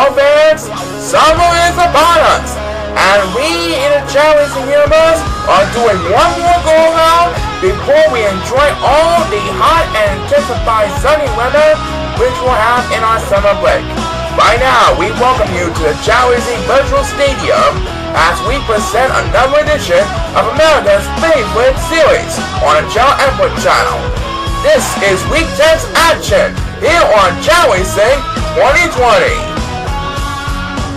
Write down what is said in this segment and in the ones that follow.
Well, fans, summer is upon us, and we in the Chao Racing Universe are doing one more go-around before we enjoy all the hot and intensified sunny weather which we'll have in our summer break. Right now, we welcome you to the Chao Racing Virtual Stadium as we present another edition of America's favorite series on the ChaoEmperor channel. This is Week 10's action here on Chao Racing 2020.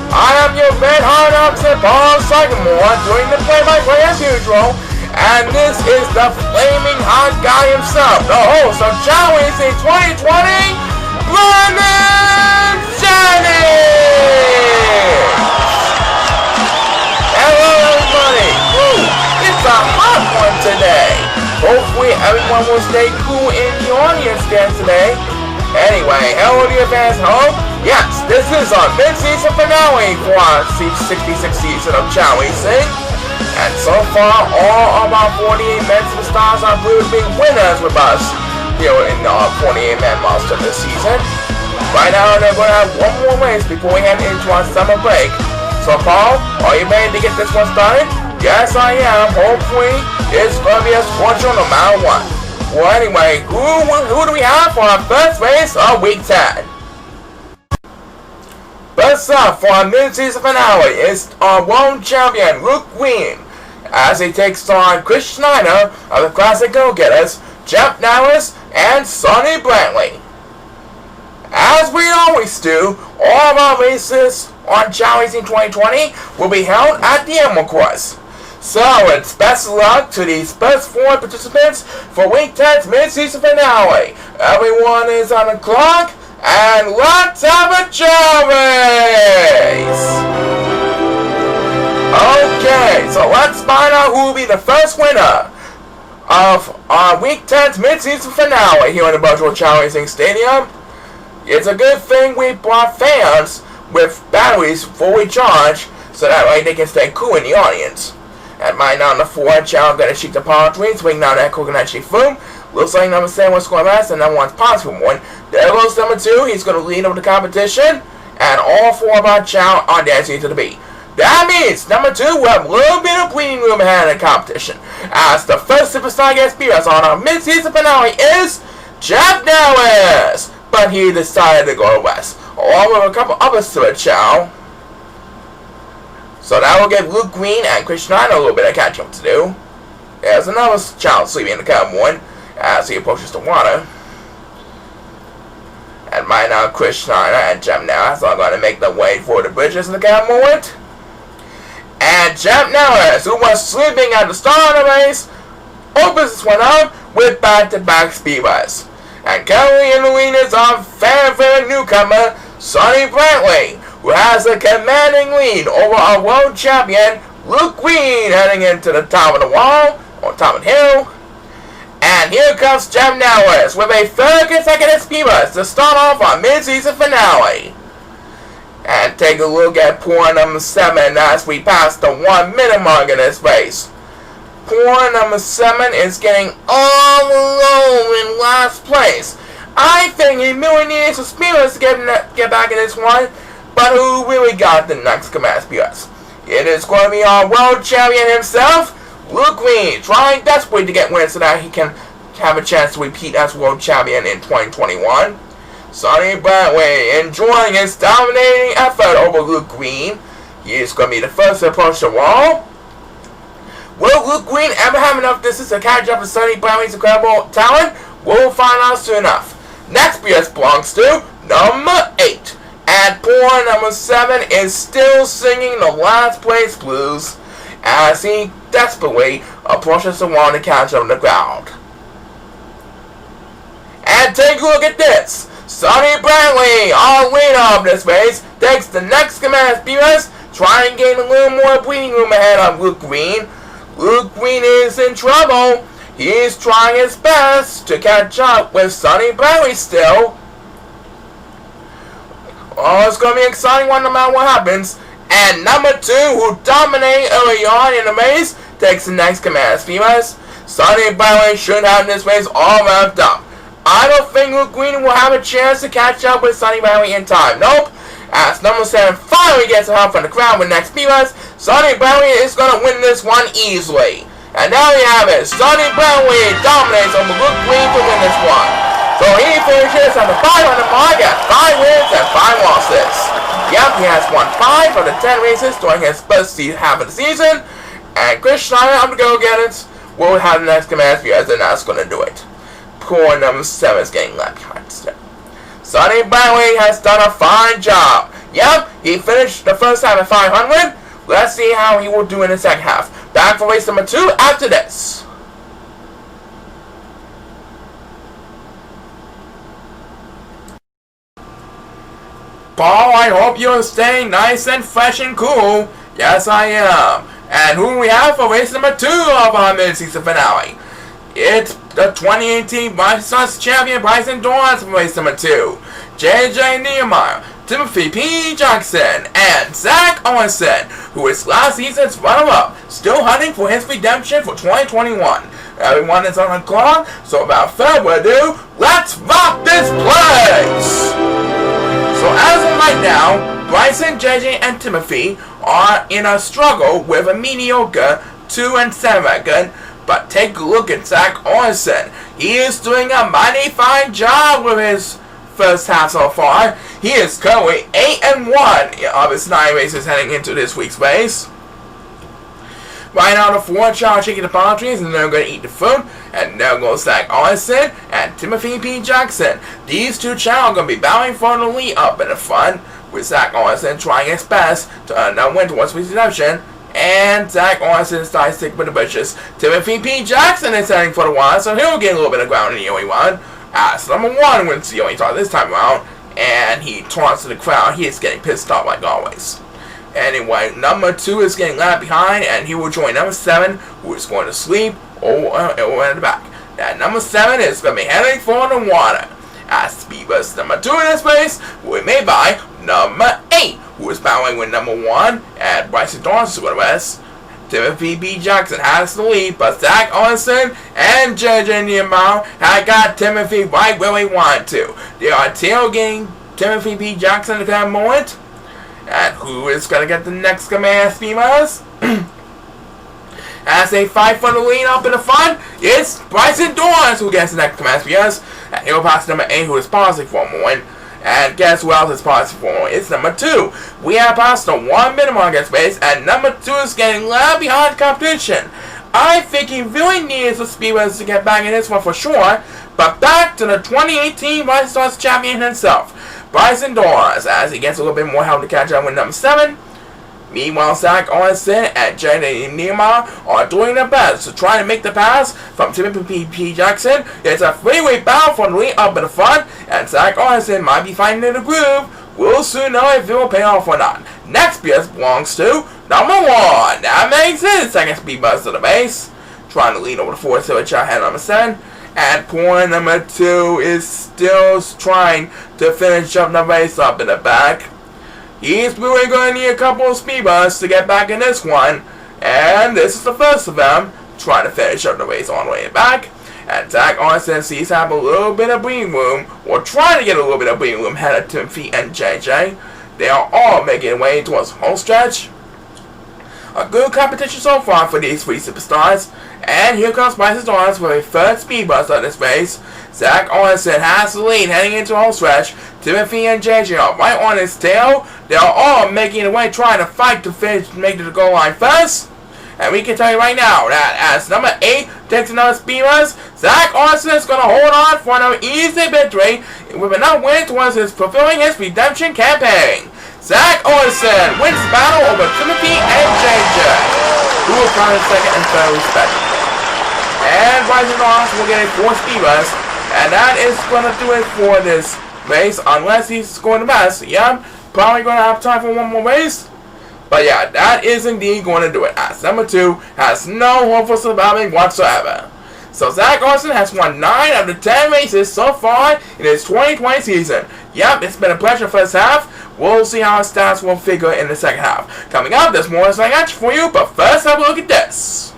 I am your red-hot opposite Paul Sycamore doing the play-by-play as usual, and this is the flaming hot guy himself, the host of Chao Racing 2020, Brandon Jennings! Hello everybody! Woo! It's a hot one today! Hopefully everyone will stay cool in the audience there today. Anyway, hello dear fans home. Yes, this is our mid-season finale for our 66th season of Chao Racing. And so far, all of our 48 men superstars are proved to be winners with us here in our 48-man roster this season. Right now, they're going to have one more race before we head into our summer break. So Paul, are you ready to get this one started? Yes, I am. Hopefully, it's going to be a scorcher no matter what. Well, anyway, who do we have for our first race of Week 10? First up for our mid-season finale is our world champion, Luke Green, as he takes on Chris Schneider of the Classic Go-Getters, Jeff Norris, and Sonny Brantley. As we always do, all of our races on Chao Racing 2020 will be held at the Emerald Course. So, it's best of luck to these first 4 participants for Week 10's mid-season finale. Everyone is on the clock, and let's have a Chao race! Okay, so let's find out who will be the first winner of our Week 10's mid-season finale here in the virtual Chao Racing Stadium. It's a good thing we brought fans with batteries fully charged so that way they can stay cool in the audience. At my number 4, Chao gonna shoot the power twin, swing down that coconut shake boom. Looks like number 7 was scoring last, and number 1's positive 1. There goes number 2, he's gonna lead over the competition, and all 4 of our Chao are dancing to the beat. That means number 2 will have a little bit of breathing room ahead of the competition, as the first superstar guest appearance on our mid-season finale is Jeff Norris, but he decided to go west, along with a couple others to the Chao. So that will give Luke Green and Chris Schneider a little bit of catching up to do. There's another Chao sleeping in the cabin one as he approaches the water. And by now, Chris Schneider and Jeff Norris are going to make their way for the bridges in the cabin moment. And Jeff Norris, who was sleeping at the start of the race, opens this one up with back-to-back speedways. And currently in the lead is our favorite newcomer, Sonny Brantley, who has a commanding lead over our world champion, Luke Green, heading into the top of the wall, or top of the hill. And here comes Jeff Norris with a 3rd consecutive speed burst to start off our mid-season finale. And take a look at poor number 7 as we pass the 1 minute mark in this race. Poor number 7 is getting all alone in last place. I think he really needs some speeders to get back in this one, but who really got the next command speeders? It is going to be our world champion himself, Luke Green, trying desperately to get wins so that he can have a chance to repeat as world champion in 2021. Sonny Brantley enjoying his dominating effort over Luke Green. He is going to be the first to approach the wall. Will Luke Green ever have enough distance to catch up with Sonny Brantley's incredible talent? We'll find out soon enough. Next BS belongs to number 8. And poor number 7 is still singing the last place blues as he desperately approaches the wall to catch up with the crowd. And take a look at this. Sonny Brantley, our leader of this race, takes the next command speeders, trying to gain a little more breathing room ahead of Luke Green. Luke Green is in trouble. He is trying his best to catch up with Sonny Brantley still. Oh, it's going to be an exciting one no matter what happens. And number 2, who dominated early on in the race, takes the next command speeders. Sonny Brantley should have this race all wrapped up. I don't think Luke Green will have a chance to catch up with Sonny Brantley in time. Nope. As number 7 finally gets help from the crowd with next Beavers, Sonny Brownlee is going to win this one easily. And now you have it, Sonny Brownlee dominates over Luke Green to win this one. So he finishes on the 500 mark at 5 wins and 5 losses. Yep, he has won 5 of the 10 races during his first half of the season. And Chris Schneider, I'm going to go get it. We'll have the next command because they're not going to do it. Poor number 7 is getting left behind still. Sonny Brownlee has done a fine job. Yep, he finished the first half at 500. Let's see how he will do in the second half. Back for race number 2 after this. Paul, I hope you're staying nice and fresh and cool. Yes, I am. And who we have for race number 2 of our mid-season finale? It's the 2018 Bryson champion Bryson Dorrance for race number 2. JJ Nehemiah, Timothy P. Jackson, and Zach Owenson, who is last season's runner-up, still hunting for his redemption for 2021. Everyone is on the clock, so without further ado, let's rock this place! So as of right now, Bryson, JJ, and Timothy are in a struggle with a mediocre 2-7 record, but take a look at Zach Owenson. He is doing a mighty fine job with his first half so far. He is currently 8-1 of his 9 races heading into this week's race. Right now the 4 Chao chicken the palm trees and they're going to eat the food. And there goes Zach Owenson and Timothy P. Jackson. These 2 Chao are going to be battling for the lead up in the front, with Zach Owenson trying his best to earn that win towards redemption. And Zach Owenson is trying to stick with the bushes. Timothy P. Jackson is heading for the one, so he'll get a little bit of ground in the only one. As number 1 wins the only toss this time around, and he taunts to the crowd. He is getting pissed off like always. Anyway, number 2 is getting left behind, and he will join number 7, who is going to sleep over in the back. That number 7 is going to be heading for the water. As speed bus number 2 in this race will be made by number 8, who is battling with number 1, and Bryson Dorrance to the rest. Timothy B. Jackson has the lead, but Zach Owenson and JJ Nehemiah have got Timothy right where we want to. They are tailgating Timothy B. Jackson at that moment. And who is going to get the next command speeders? As they fight for the lead up in the front, it's Bryson Dorrance who gets the next command speeders. And he'll pass number 8, who is positive for a moment. And guess who else is positive for a moment? It's number 2. We have passed the 1 minute mark at space, and number 2 is getting left behind competition. I think he really needs the speeders to get back in this one for sure. But back to the 2018 Bryson Dorrance champion himself, Bryson Dorrance, as he gets a little bit more help to catch up with number 7. Meanwhile, Zach Owenson and JJ Nehemiah are doing their best to try to make the pass from Timothy P. Jackson. It's a freeway battle for the lead up in the front, and Zach Owenson might be finding the groove. We'll soon know if it will pay off or not. Next PS belongs to number 1. That makes it second speed bus to the base, trying to lead over the 4 silver Chao head number 7. And point number 2 is still trying to finish up the race up in the back. He's really going to need a couple of speed busts to get back in this one. And this is the first of them, trying to finish up the race all the way back. And Zach Owenson sees have a little bit of breathing room, or trying to get a little bit of breathing room ahead of Timothy and JJ. They are all making their way towards the home stretch. A good competition so far for these 3 superstars. And here comes Bryson Dorrance with a third speed bus on this race. Zach Owenson has the lead heading into the home stretch. Timothy and JJ are right on his tail. They are all making their way, trying to fight to finish, make it to the goal line first. And we can tell you right now that as number 8 takes another speed bus, Zach Owenson is going to hold on for another easy victory with enough win towards his fulfilling his redemption campaign. Zach Owenson wins the battle over Timothy and JJ, who will come in second and third respectively. And Bryson Dorrance will get a 4 speed bus, and that is going to do it for this race, unless he's scoring the best. Yeah, probably going to have time for one more race. But yeah, that is indeed going to do it, as number 2 has no hope for surviving whatsoever. So Zach Owenson has won 9 out of the 10 races so far in his 2020 season. Yep, it's been a pleasure first half. We'll see how his stats will figure in the second half. Coming up, there's more I got for you, but first have a look at this.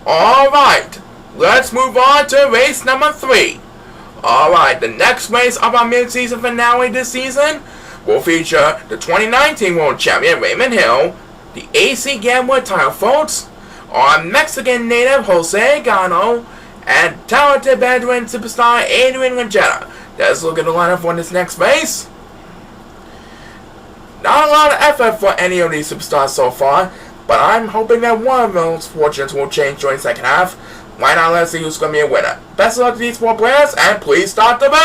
Alright, let's move on to race number 3. Alright, the next race of our mid-season finale this season will feature the 2019 World Champion Raymond Hill, the AC Gambler title folks, our Mexican native Jose Gano, and talented veteran superstar Adrian Lagetta. Let's look at the lineup for this next race. Not a lot of effort for any of these superstars so far, but I'm hoping that one of those fortunes will change during the second half. Right now, let's see who's going to be a winner. Best of luck to these 4 players, and please start the race!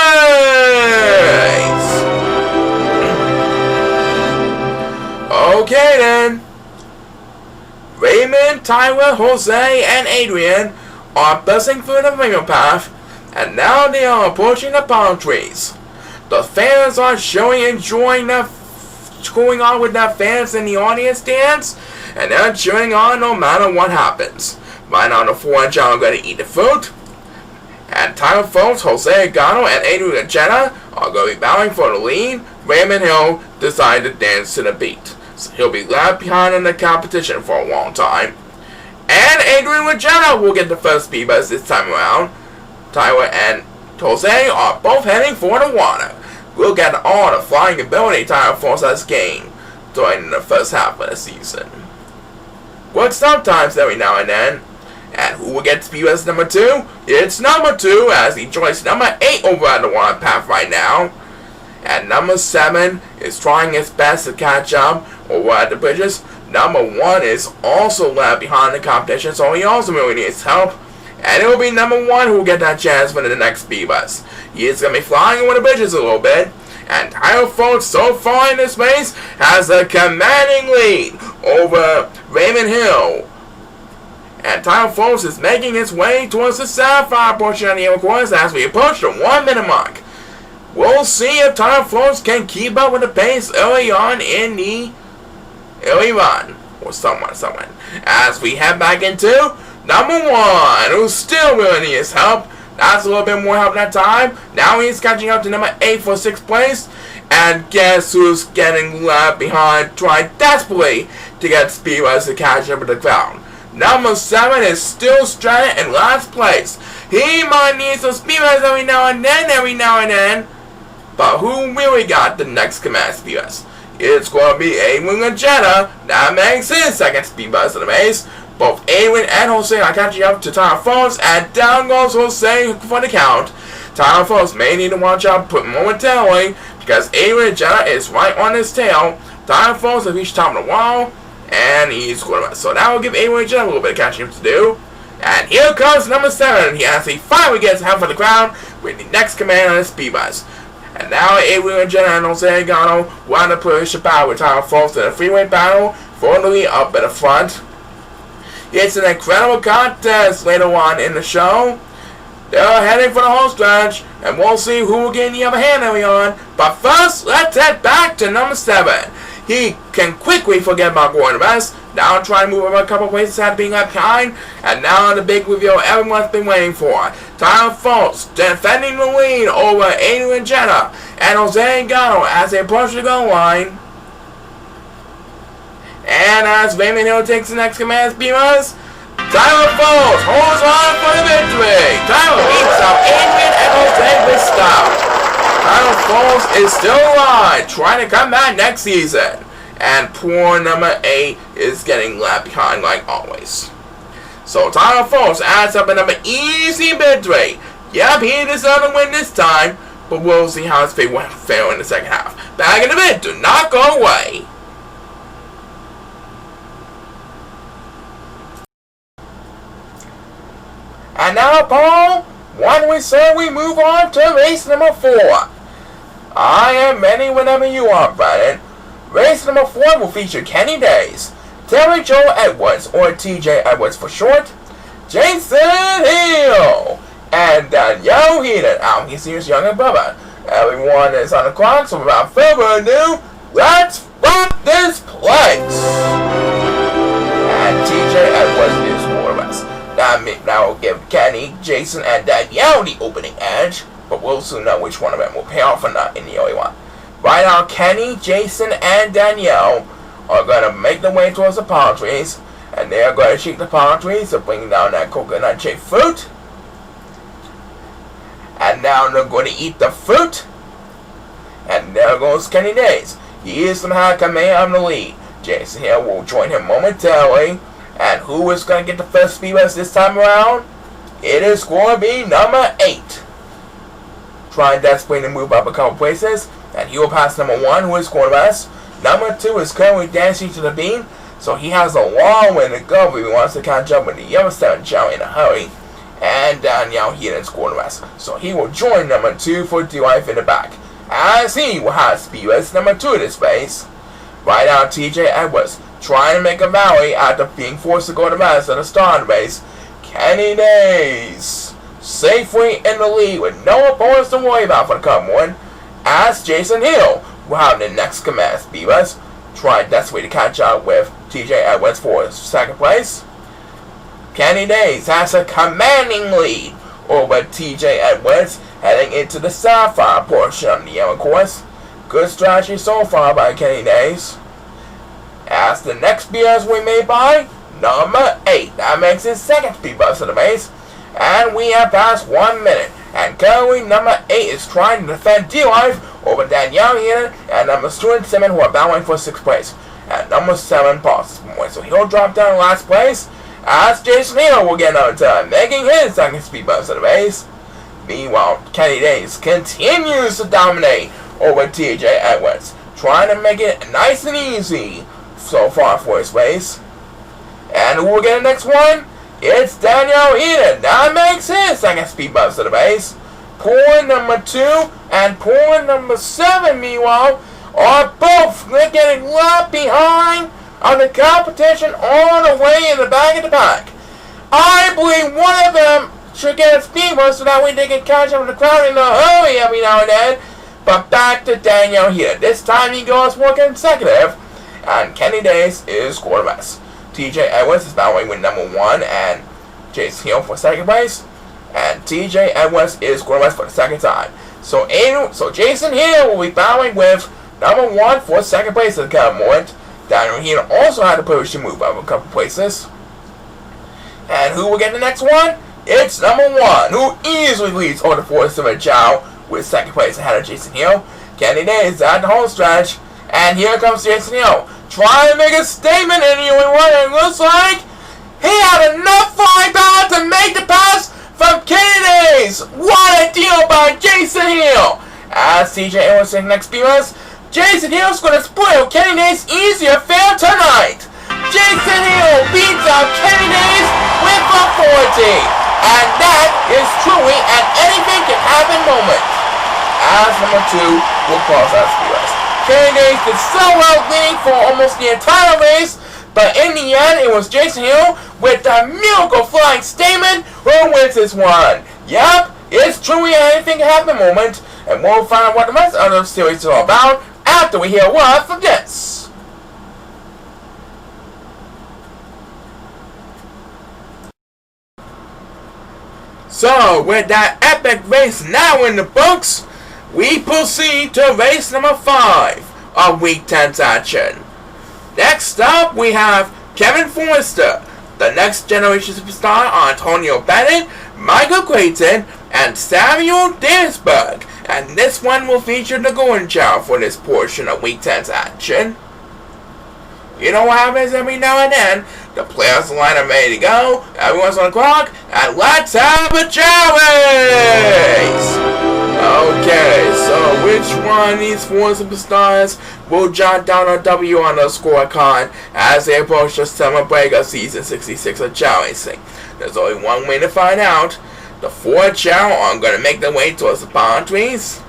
Okay then. Raymond, Tyler, Jose, and Adrian are bursting through the rainbow path, and now they are approaching the palm trees. The fans are enjoying on with their fans in the audience dance, and they're cheering on no matter what happens. Right now, the 4 and Chao are going to eat the fruit, and Tyler folks, Jose Gano, and Adrian Lagetta are going to be battling for the lead. Raymond Hill decided to dance to the beat, so he'll be left behind in the competition for a long time. And Adrian Lagetta will get the first speed bus this time around. Tyler and Jose are both heading for the water. We'll get all the flying ability Tyler Force has gained during the first half of the season. Works sometimes every now and then. And who will get speed bus number 2? It's number 2, as he joins number 8 over at the water path right now. And number 7 is trying his best to catch up over at the bridges. Number 1 is also left behind the competition, so he also really needs help. And it will be number 1 who will get that chance for the next speed bus. He is going to be flying over the bridges a little bit. And Tyler Folks so far in this race has a commanding lead over Raymond Hill. And Tyler Folks is making his way towards the Sapphire portion of the yellow course as we approach the 1 minute mark. We'll see if Tyler Folks can keep up with the pace early on in the early run. Or someone. As we head back into number 1, who still really needs help. That's a little bit more help that time. Now he's catching up to number 8 for 6th place. And guess who's getting left behind, trying desperately to get speed bus to catch up with the crowd. Number 7 is still stranded in last place. He might need some speed bus every now and then. But who really got the next command speed bus? It's going to be Adrian Lagetta. That makes his 2nd speed bus of the race. Both Adrian and Jose are catching up to Tyler Folks, and down goes Jose for the count. Tyler Folks may need to watch out momentarily because Adrian Lagetta is right on his tail. Tyler Folks has reached the top of the wall, and he's quarterback. So that will give Adrian Lagetta a little bit of catching up to do. And here comes number 7. He actually finally gets help from the crowd with the next command on his speed bus. And now Adrian Lagetta and Jose Gano want to push the battle with Tyler Folks in a freeway battle for the lead up at the front. It's an incredible contest later on in the show. They're heading for the home stretch, and we'll see who will get the upper hand early on. But first, let's head back to number 7. He can quickly forget about going to rest. Now trying to move over a couple places after being left behind. And now the big reveal everyone's been waiting for. Tyler Folks defending the lead over Adrian Lagetta and Jose Gano as they approach the goal line. And as Raymond Hill takes the next command speed bus, Tyler Folks holds on for the victory. Tyler beats out Adrian and Jose with style. Tyler Folks is still alive, trying to come back next season. And poor number 8 is getting left behind like always. So Tyler Folks adds up another easy victory. Yep, he deserved to win this time, but we'll see how his fate will fail in the second half. Back in a bit, do not go away. And now, Paul, when we say we move on to race number 4. I am ready whenever you are, Brandon. Race number 4 will feature Kenny Days, Terry Joe Edwards, or TJ Edwards for short, Jason Hill, and Danielle Heaton, his younger brother. Everyone is on the clock, so without further ado, let's rock this place! And TJ Edwards is more or less. That will give Kenny, Jason, and Danielle the opening edge, but we'll soon know which one of them will pay off or not in the early one. Right now, Kenny, Jason, and Danielle are going to make their way towards the palm trees, and they are going to shake the palm trees to bring down that coconut-shaped fruit. And now they're going to eat the fruit. And there goes Kenny Days. He is somehow coming on the lead. Jason Hill will join him momentarily. And who is going to get the first speed bus this time around? It is going to be number 8. Trying desperately to move up a couple places. And he will pass number 1, who is going best. Number 2 is currently dancing to the beat. So he has a long way to go if he wants to catch up with the other 7 Chao in a hurry. And Daniel he didn't score the rest. So he will join number 2 for DYF in the back. As he will have speed race number 2 in this race. Right now, TJ Edwards trying to make a rally after being forced to go to rest at the start of the race. Kenny Days safely in the lead with no opponents to worry about for the coming one. As Jason Hill will have the next command speed race. Trying desperately to catch up with TJ Edwards for 2nd place. Kenny Days has a commanding lead over TJ Edwards heading into the Sapphire portion of the yellow course. Good strategy so far by Kenny Days. As the next speed bus we made by number 8. That makes his 2nd speed bus of the race. And we have passed 1 minute. And currently number 8 is trying to defend D-Life over Danielle here and number 2 and 7 who are battling for 6th place. And number 7 passes point. So he'll drop down to last place. As Jason Hill will get another turn, making his 2nd speed bus of the race. Meanwhile, Kenny Days continues to dominate over TJ Edwards, trying to make it nice and easy so far for his race. And who will get the next one? It's Daniel Eden. That makes his 2nd speed bus of the race. Pool number 2 and pool number 7, meanwhile, are both getting left behind on the competition all the way in the back of the pack. I believe one of them should get a speed bus so that way they can catch up with the crowd in a hurry every now and then. But back to Daniel here. This time he goes for consecutive. And Kenny Days is quarterback. TJ Edwards is battling with number 1 and Jason Hill for 2nd place. And TJ Edwards is quarterback for the 2nd time. So Jason Hill will be battling with number 1 for 2nd place at the current moment. Daniel Hill also had to push to move up a couple places. And who will get the next one? It's number 1, who easily leads over the 4-7 Chao with 2nd place ahead of Jason Hill. Kenny Days at the home stretch. And here comes Jason Hill, trying to make a statement in you and what it looks like. He had enough flying power to make the pass from Kenny Days. What a deal by Jason Hill. As TJ Edwards in the next few minutes, Jason Hill's going to spoil Kenny Days' easier fair tonight. Jason Hill beats out Kenny Days with authority. And that is truly an anything can happen moment. As number 2 will cross out speed race. Kenny Days did so well leading for almost the entire race, but in the end it was Jason Hill with the miracle flying statement who wins this one. Yup, it's truly an anything can happen moment, and we'll find out what the rest of the series is all about after we hear a word from this. So, with that epic race now in the books, we proceed to race number 5 of Week 10's action. Next up, we have Kevin Forrester, the next generation superstar Antonio Bennett, Michael Creighton, and Samuel Davisberg. And this one will feature the Golden Child for this portion of Week 10's action. You know what happens every now and then? The players line up ready to go, everyone's on the clock, and let's have a Chao race! Okay, so which one of these 4 superstars will jot down a W on the scorecard as they approach the summer break of season 66 of Chao Racing? There's only one way to find out. The 4 Chao are going to make their way towards the palm trees.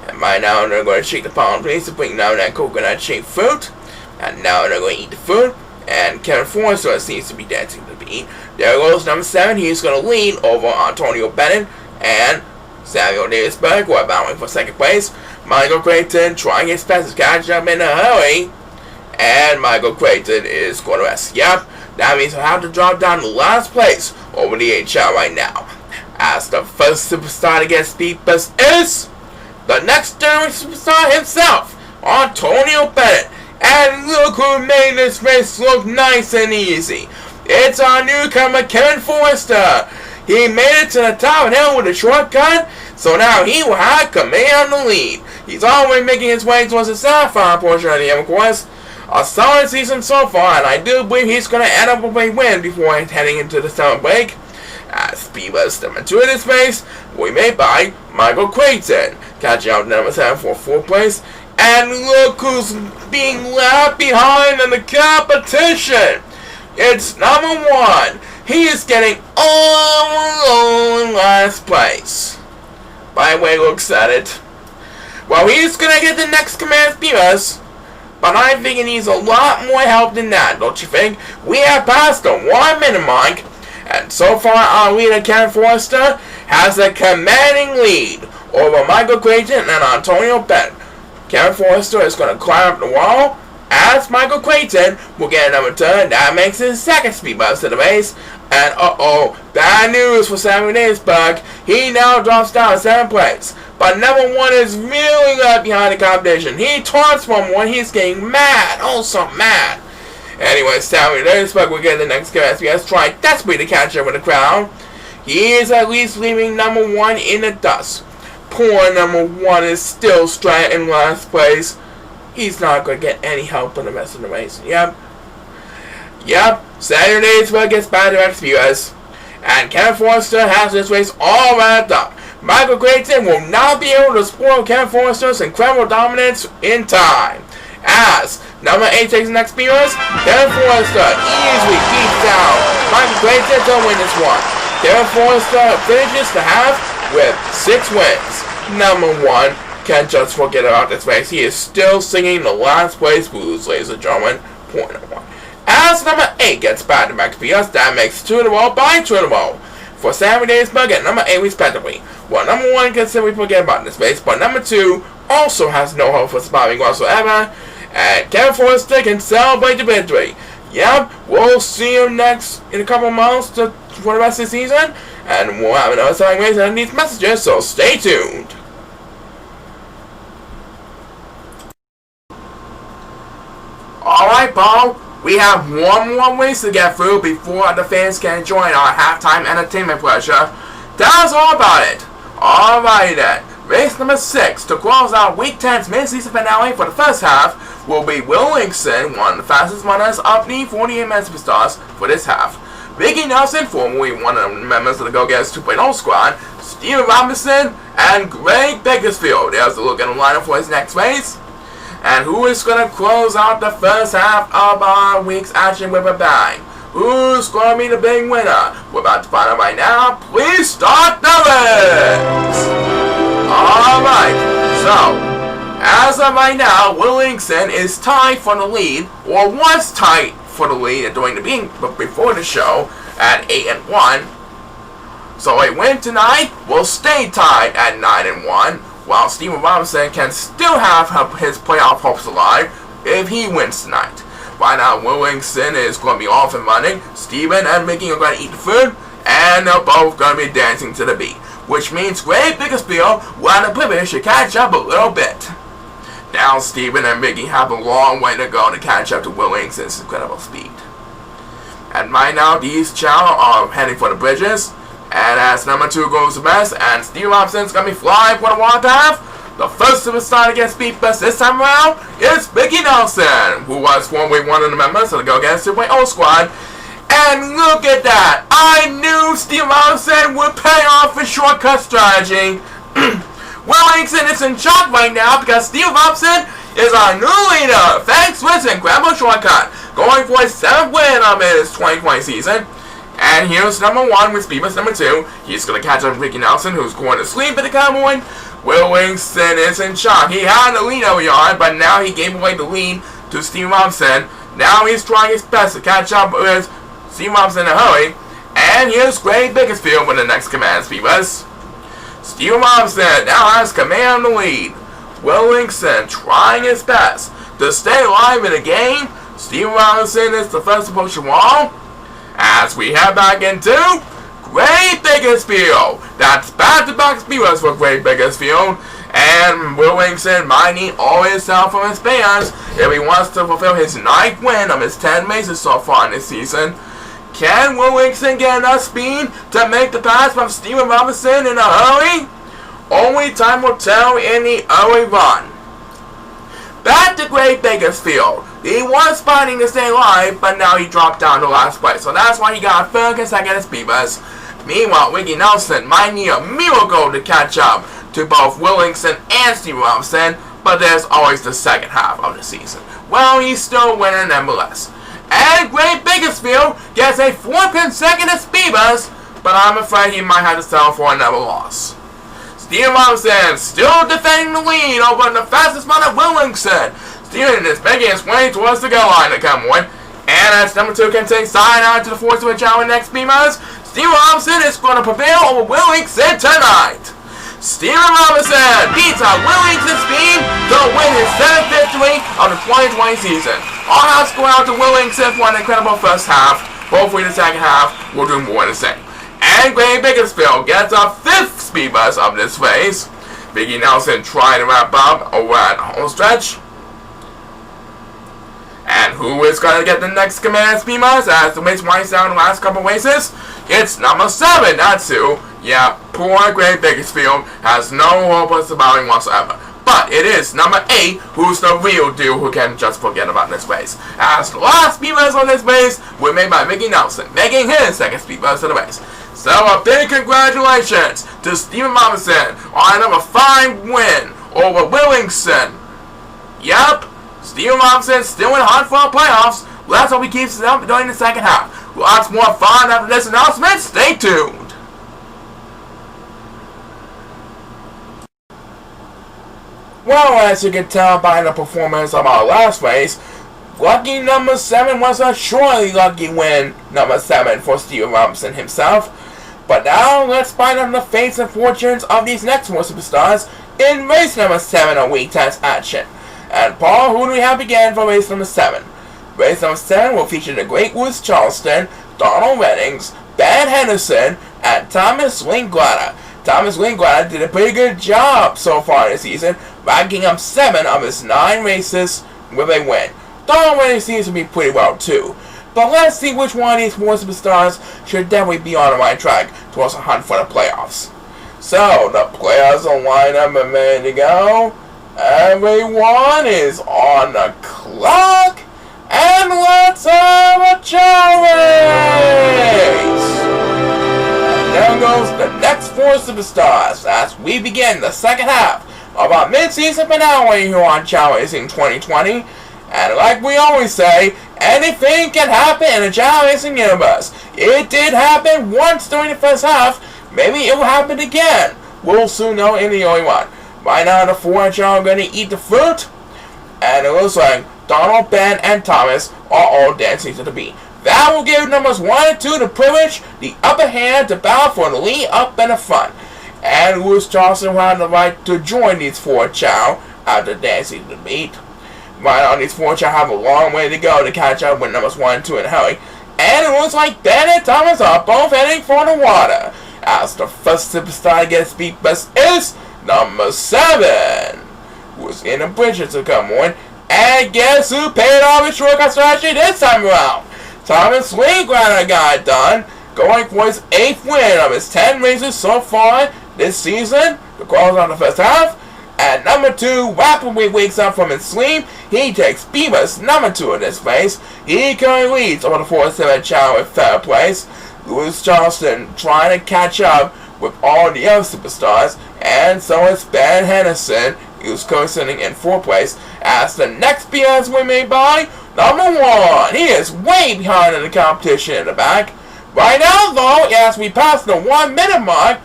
And right now they're going to shake the palm trees to bring down that coconut-shaped fruit. And now they're going to eat the food. And Kevin Forrester seems to be dancing to the beat. There goes number 7. He's going to lead over Antonio Bennett and Samuel Davisberg, who are battling for 2nd place. Michael Creighton trying his best to catch up in a hurry. And Michael Creighton is going to rest. Yep, that means he'll have to drop down to last place over the 8 Chao right now. As the first superstar to get speed bus is the next generation superstar himself, Antonio Bennett. And look who made this race look nice and easy. It's our newcomer, Kevin Forrester. He made it to the top of the hill with a shortcut, so now he will have command of the lead. He's already making his way towards the sapphire portion of the Emerald Quest. A solid season so far, and I do believe he's going to end up with a win before heading into the summer break. Speed bus number 2 in this race will be made by Michael Creighton, catching up to number 7 for 4th place. And look who's being left behind in the competition. It's number 1. He is getting all alone in last place. By the way, looks at it. Well, he's going to get the next command speed bus. But I think he needs a lot more help than that, don't you think? We have passed the 1 minute mark. And so far, our leader, Ken Forrester, has a commanding lead over Michael Creighton and Antonio Bennett. Ken Forrester is going to climb up the wall, as Michael Creighton will get another turn. That makes his second speed bus of the race. And bad news for Sammy Davisburg. He now drops down to 7th place. But number 1 is really left behind the competition. He taunts from 1. He's getting mad. Oh, so mad. Anyway, Sammy Davisburg will get the next SBS. Try desperately to catch up with the crowd. He is at least leaving number 1 in the dust. Poor number 1 is still straight in last place. He's not going to get any help in the rest of the race. Yep. Saturday's will gets back to XPS. And Ken Forrester has this race all wrapped up. Michael Creighton will not be able to spoil Ken Forrester's incredible dominance in time. As number 8 takes the next speeders, Ken Forrester easily beats out Michael Creighton to win this one. Ken Forrester finishes the half with 6 wins. Number 1 can't just forget about this race. He is still singing the last place blues, ladies and gentlemen. Point number 1. As number 8 gets back to back speeders, that makes 2 in a row by 2 in a row for Sammy Davisburg and number 8 respectively. Well, number 1 can simply forget about this race, but number 2 also has no hope for surviving whatsoever. And Ken Forrester can celebrate the victory. Yep, we'll see him next in a couple of months for the rest of the season. And we'll have another exciting race and these messages, so stay tuned. Alright, Paul. We have one more race to get through before the fans can join our halftime entertainment pleasure. Tell us all about it. Alrighty then. Race number 6 to close out Week 10's mid-season finale for the first half will be Will Linkson, one of the fastest runners of the 48-man Superstars for this half. Ricky Nelson, formerly one of the members of the Go-Getters 2.0 squad, Steven Robinson, and Greg Bakersfield. There's a look at the lineup for his next race. And who is going to close out the first half of our week's action with a bang? Who's going to be the big winner? We're about to find out right now. Please start the race! Alright, so, as of right now, Will Linkson is tied for the lead, or was tied for the lead during the beginning, but before the show, at 8-1. So a win tonight will stay tied at 9-1, while Steven Robinson can still have his playoff hopes alive if he wins tonight. Right now, Will Linkson is going to be off and running. Steven and Mickey are going to eat the food, and they're both going to be dancing to the beat. Which means Greg Bakersfield will have the privilege to catch up a little bit. Now Steven and Mickey have a long way to go to catch up to Will Linkson's incredible speed. And right now, these Chao are heading for the bridges. And as number 2 goes the best, and Steve Robson's going to be flying for the warpath, the first superstar to get speed best this time around is Ricky Nelson, who was formerly one of the members of the Go-Getters 2.0 squad. And look at that! I knew Steve Robinson would pay off his shortcut strategy. Will Linkson is in shock right now because Steve Robinson is our new leader thanks to his incredible shortcut, going for his 7th win of his 2020 season. And here's number 1 with speed bus number 2. He's going to catch up Ricky Nelson, who's going to sleep at the cowboy. Will Linkson is in shock. He had the lead over yard, but now he gave away the lead to Steve Robinson. Now he's trying his best to catch up with Steve Robinson in a hurry. And here's Greg Bakersfield with the next command speed bus. Steve Robinson now has command of the lead. Will Linkson trying his best to stay alive in the game. Steve Robinson is the first to approach the wall. As we head back into Greg Bakersfield. That's back-to-back speed bus for Greg Bakersfield. And Will Linkson might need all his help from his fans if he wants to fulfill his 9th win of his 10 races so far in this season. Can Williamson get enough speed to make the pass from Steven Robinson in a hurry? Only time will tell in the early run. Back to Great Bakersfield. He was fighting to stay alive, but now he dropped down to last place. So that's why he got a third consecutive speed bus. Meanwhile, Ricky Nelson might need a miracle to catch up to both Williamson and Steve Robinson, but there's always the second half of the season. Well, he's still winning nevertheless. And Great Bakersfield gets a fourth consecutive speed bus, but I'm afraid he might have to settle for another loss. Steven Robinson still defending the lead over the fastest man at Williamson. Steven is making his way towards the goal line to come on. And as number 2 can take side out to the force of a Chao in next speed bus, Steven Robinson is going to prevail over Williamson tonight. Steven Robinson beats out Williamson speed to win his 7th victory of the 2020 season. All hearts go out to Williamson for an incredible first half. Hopefully the second half will do more the same. And Great Bakersfield gets a 5th speed bus of this race. Vicky Nelson trying to wrap up over at the home stretch. And who is going to get the next command speed bus as the race winds down the last couple races? It's number 7, that's who. Yeah, poor Great Bakersfield has no hope of surviving whatsoever. But it is number 8 who's the real deal who can just forget about this race. As the last speed bus on this race was made by Vicky Nelson, making his 2nd speed bus of the race. So a big congratulations to Steven Robinson on another fine win over Williamson. Yup, Steven Robinson still in hunt for our playoffs. Let's hope he keeps it up during the second half. Lots more fun after this announcement. Stay tuned. Well, as you can tell by the performance of our last race, lucky number 7 was a surely lucky win, number 7 for Steven Robinson himself. But now, let's find out the fates and fortunes of these next 4 superstars in race number 7 of Week 10's action. And Paul, who do we have again for race number 7? Race number 7 will feature the Great Woods Charleston, Donald Reddings, Ben Henderson, and Thomas Linklater. Thomas Linklater did a pretty good job so far this season, racking up 7 of his 9 races with a win. Donald Reddings seems to be pretty well too. But let's see which one of these 4 superstars should definitely be on the right track towards a hunt for the playoffs. So, the players are lined up and ready to go. Everyone is on the clock. And let's have a Chao race! And there goes the next 4 superstars as we begin the second half of our mid-season finale here on Chao Racing 2020. And like we always say, anything can happen in the Chao Racing Universe. It did happen once during the first half. Maybe it will happen again. We'll soon know in the early run. Right now the 4 Chao are going to eat the fruit. And it looks like Donald, Ben, and Thomas are all dancing to the beat. That will give numbers 1 and 2 the privilege, the upper hand to battle for the lead up and the front. And Lewis Charleston will have the right to join these 4 Chao after dancing to the beat. Right now, these 4 Chao have a long way to go to catch up with numbers 1 and 2 in a hurry. And it looks like Ben and Thomas are both heading for the water. As the first superstar to get a speed bus is number 7, who's in the bridges to come on. And guess who paid off his shortcut strategy this time around? Thomas Linklater got it done, going for his 8th win of his 10 races so far this season. The calls on the first half. And number 2 rapidly wakes up from his sleep. He takes speed bus number 2 in this race. He currently leads over the 4-7 Chao in 3rd place. Lewis Charleston trying to catch up with all the other superstars. And so is Ben Henderson, who's currently sitting in 4th place. As the next BS we made by number 1. He is way behind in the competition in the back. Right now, though, as we pass the 1 minute mark,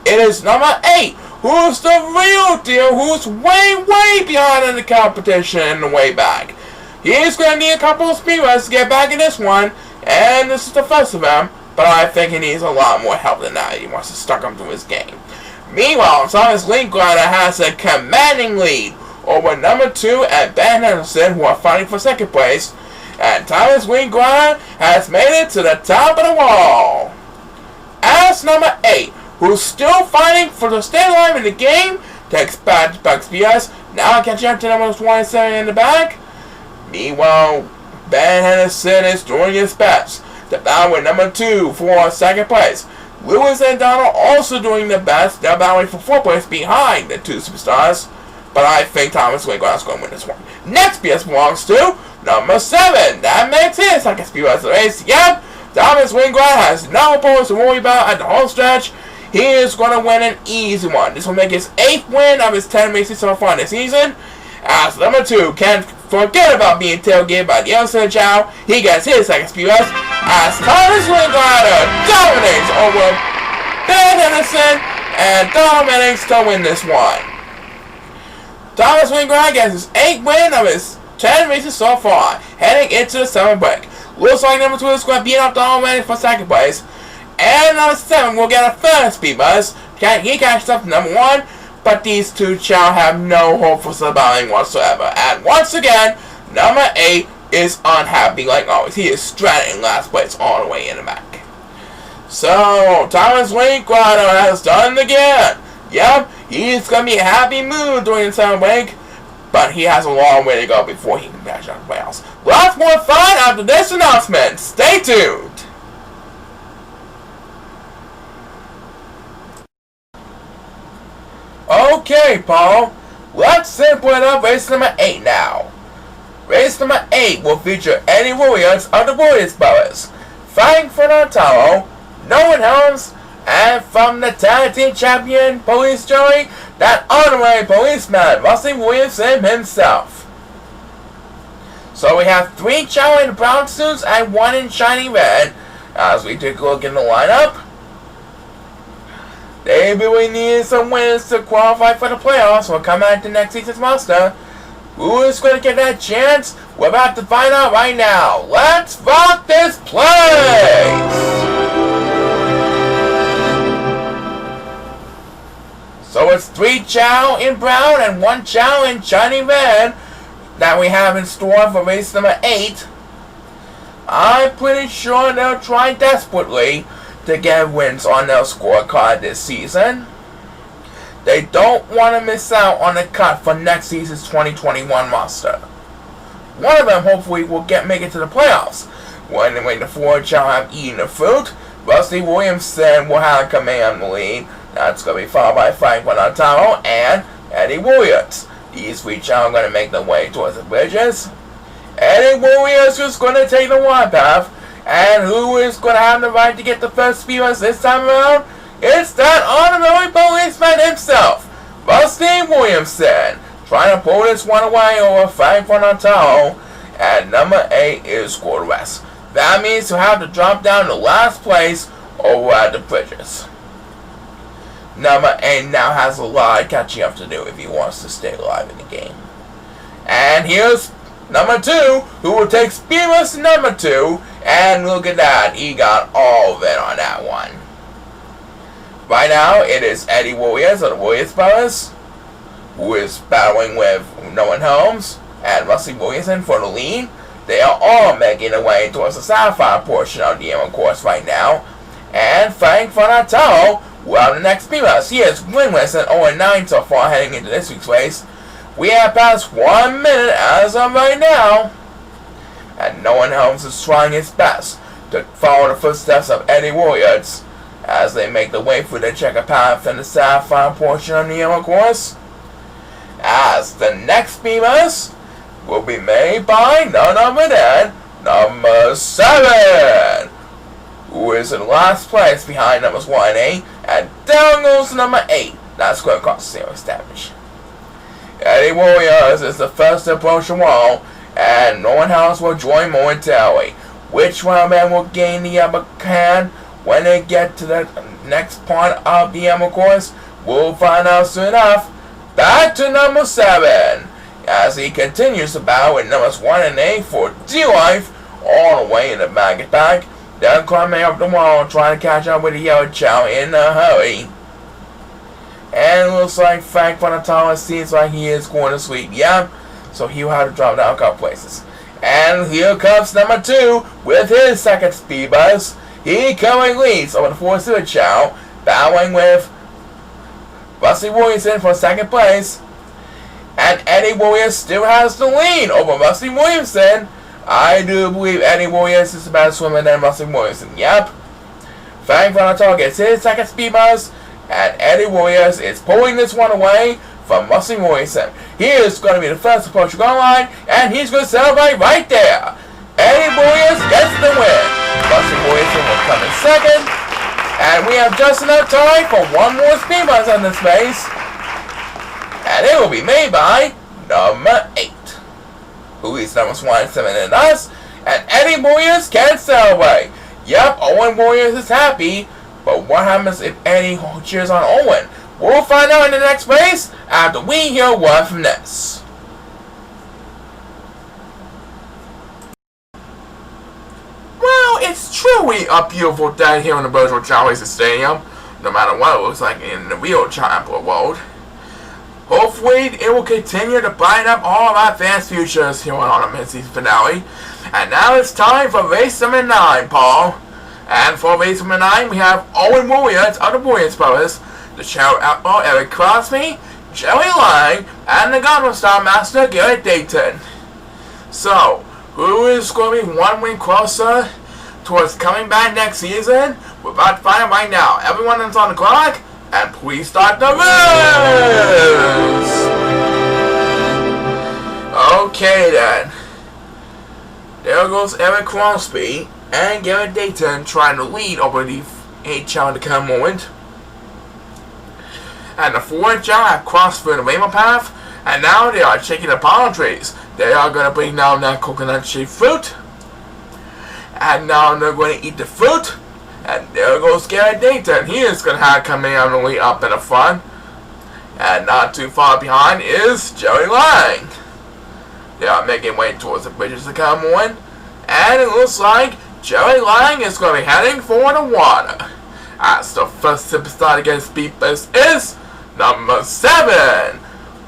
it is number 8. Who's the real deal, who's way behind in the competition in the way back. He's going to need a couple of speed runs to get back in this one, and this is the first of them, but I think he needs a lot more help than that. He wants to stuck him to his game. Meanwhile, Thomas Linklater has a commanding lead over number 2 and Ben Henderson, who are fighting for 2nd place, and Thomas Linklater has made it to the top of the wall. As number 8, who's still fighting for the stay alive in the game, takes back to Bucks BS, now catching up to number 27 in the back. Meanwhile, Ben Henderson is doing his best to battle with number 2 for second place. Lewis and Donald also doing the best. They're battling for 4th place behind the 2 superstars. But I think Thomas Wingard is going to win this one. Next BS belongs to number 7. That makes his second speed of the race. Yep, Thomas Wingard has no opponents to worry about at the home stretch. He is going to win an easy one. This will make his 8th win of his 10 races so far this season. As number 2 can't forget about being tailgated by the Elsa Chao. He gets his second speed rush as Thomas Wingard dominates over Ben Henderson and dominates to win this one. Thomas Wingard gets his 8th win of his 10 races so far, heading into the summer break. Looks like number 2 is going to beat up the Almighty for second place. And number 7 will get a 3rd speed buzz. He catches up to number 1. But these 2 Chao have no hope for surviving whatsoever. And once again, number 8 is unhappy like always. He is stranded in last place all the way in the back. So, Thomas Wingard has done it again. Yep, he's going to be in a happy mood during the summer break. But he has a long way to go before he can catch up the playoffs. Lots more fun after this announcement. Stay tuned. Okay, Paul, let's simply up race number 8 now. Race number 8 will feature Eddie Williams of the Williams Brothers, Frank Fernando, Nolan Helms, and from the tag team champion police jury, that honorary policeman, Rusty Williamson himself. So we have 3 Chao in brown suits and 1 in shiny red. As we take a look in the lineup, they really needed some wins to qualify for the playoffs or come out to next season's monster. Who is going to get that chance? We're about to find out right now. Let's rock this place! So it's 3 Chao in brown and 1 Chao in shiny red that we have in store for race number 8. I'm pretty sure they'll try desperately to get wins on their scorecard this season. They don't want to miss out on the cut for next season's 2021 roster. One of them hopefully will make it to the playoffs. When the 4 Chao have eaten the fruit, Rusty Williamson will have command the lead. That's going to be followed by Frank Fernando and Eddie Williams. These 3 Chao are going to make their way towards the bridges. Eddie Williams is going to take the wide path. And who is going to have the right to get the first speed rush this time around? It's that honorary policeman himself, Rusty Williamson, trying to pull this one away over Frank Fernando. And number 8 is scored west. That means he'll have to drop down to last place over at the bridges. Number 8 now has a lot of catching up to do if he wants to stay alive in the game. And here's number 2, who will take speed rush number 2. And look at that, he got all of it on that one. Right now, it is Eddie Williams of the Williams Brothers, who is battling with Nolan Holmes and Rusty Williamson for the lead. They are all making their way towards the sapphire portion of the Emerald course right now. And Frank Fernando will have the next speed rush. He is winless at 0-9 so far heading into this week's race. We have passed 1 minute as of right now. And Nolan Holmes is trying his best to follow the footsteps of Eddie Williams as they make their way through the checker path in the sapphire portion of the yellow course. As the next speed rush will be made by none other than number 7, who is in last place behind numbers 1 and 8, and down goes number 8. That's going to cost 0 damage. Eddie Williams is the first to approach the wall, and Nolan House will join momentarily. Which one of them will gain the upper hand when they get to the next part of the Emerald course? We'll find out soon enough. Back to number 7, as he continues to battle with numbers 1 and 8 for dear life all the way in the back. They're climbing up the wall trying to catch up with the yellow Chao in a hurry. And it looks like Frank Fernando seems like he is going to sweep. Yeah, so he'll have to drop down a couple places. And here comes number 2 with his second speed buzz. He currently leads over the 4 Super Chao, battling with Rusty Williamson for second place. And Eddie Williams still has the lead over Rusty Williamson I do believe Eddie Warriors is the better swimmer than Muscle Morrison. Yep. Frank Vonatol gets his second speed buzz, and Eddie Warriors is pulling this one away from Muscle Morrison. He is going to be the first to approach the goal line, and he's going to celebrate right there. Eddie Warriors gets the win. Muscle Morrison will come in second, and we have just enough time for one more speed buzz on this race, and it will be made by number 8, who is number 27 in us, and Eddie Warriors can celebrate. Yep, Owen Warriors is happy, but what happens if Eddie cheers on Owen? We'll find out in the next race after we hear a word from this. Well, it's truly a beautiful day here in the virtual Chao Racing Stadium, no matter what it looks like in the real ChaoEmperor world. Hopefully, it will continue to brighten up all of our fans' futures here on our mid-season finale. And now it's time for race number 9, Paul. And for race number 9, we have Owen Warriors of the Warriors Brothers, the ChaoEmperor Eric Crosby, Jerry Lang, and the Gotham Star Master Garrett Dayton. So, who is going to be one win closer towards coming back next season? We're about to find out right now. Everyone is on the clock, and please start the race! Okay then. There goes Eric Crosby and Garrett Dayton trying to lead over the 8 Chao in the current moment. And the 4 Chao have crossed through the rainbow path, and now they are shaking the palm trees. They are going to bring down that coconut-shaped fruit, and now they're going to eat the fruit. And there goes Garrett Dayton. He is going to have coming on the way up in the front, and not too far behind is Jerry Lang. They are making way towards the bridges to come on, and it looks like Jerry Lang is going to be heading for the water. As the first superstar to get speed boost is number 7,